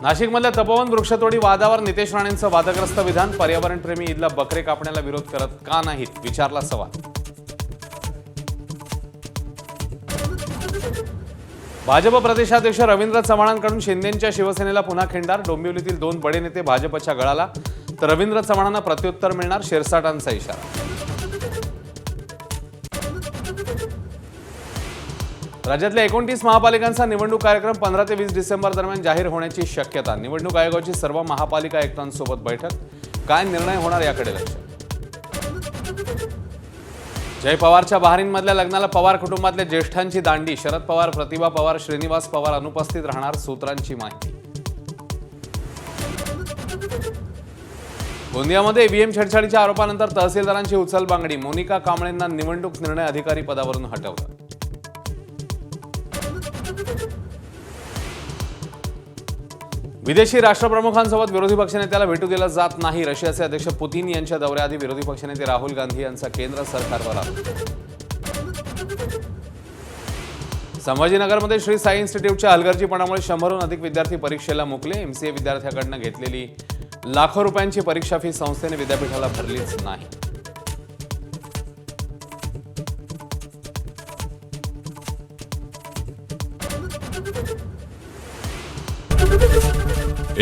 नाशिकमधल्या तपोवन वृक्षतोडी वादावर नितेश राणेंचं वादग्रस्त विधान. पर्यावरणप्रेमी ईदला बकरे कापण्याला विरोध करत का नाहीत, विचारला सवाल. भाजप प्रदेशाध्यक्ष रवींद्र चव्हाणांकडून शिंदेंच्या शिवसेनेला पुन्हा खिंडार. डोंबिवलीतील 2 बडे नेते भाजपच्या गळाला, तर रवींद्र चव्हाणांना प्रत्युत्तर मिळणार, शिरसाटांचा इशारा. राज्यातल्या 29 महापालिकांचा निवडणूक कार्यक्रम 15 ते 20 डिसेंबर दरम्यान जाहीर होण्याची शक्यता. निवडणूक आयोगाची सर्व महापालिका आयुक्तांसोबत बैठक. काय निर्णय होणार याकडे लक्ष. जय पवारच्या बहारीनमधल्या लग्नाला पवार कुटुंबातल्या ज्येष्ठांची दांडी. शरद पवार, प्रतिभा पवार, श्रीनिवास पवार अनुपस्थित राहणार, सूत्रांची माहिती. गोंदियामध्ये ईव्हीएम छेडछाडीच्या आरोपानंतर तहसीलदारांची उचलबांगडी. मोनिका कांबळेंना निवडणूक निर्णय अधिकारी पदावरून हटवलं. विदेशी राष्ट्रप्रमुखांसोबत विरोधी पक्षनेत्याला भेटू दिलं जात नाही. रशियाचे अध्यक्ष पुतीन यांच्या दौऱ्याआधी विरोधी पक्षनेते राहुल गांधी यांचा केंद्र सरकारवर आरोप. संभाजीनगरमध्ये श्री साई इन्स्टिट्यूटच्या हलगर्जीपणामुळे 100हून अधिक विद्यार्थी परीक्षेला मुकले. एमसीए विद्यार्थ्यांकडून घेतलेली लाखो रुपयांची परीक्षा फी संस्थेने विद्यापीठाला भरलीच नाही.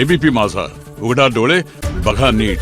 एबीपी माझा, उघडा डोळे बघा नीट.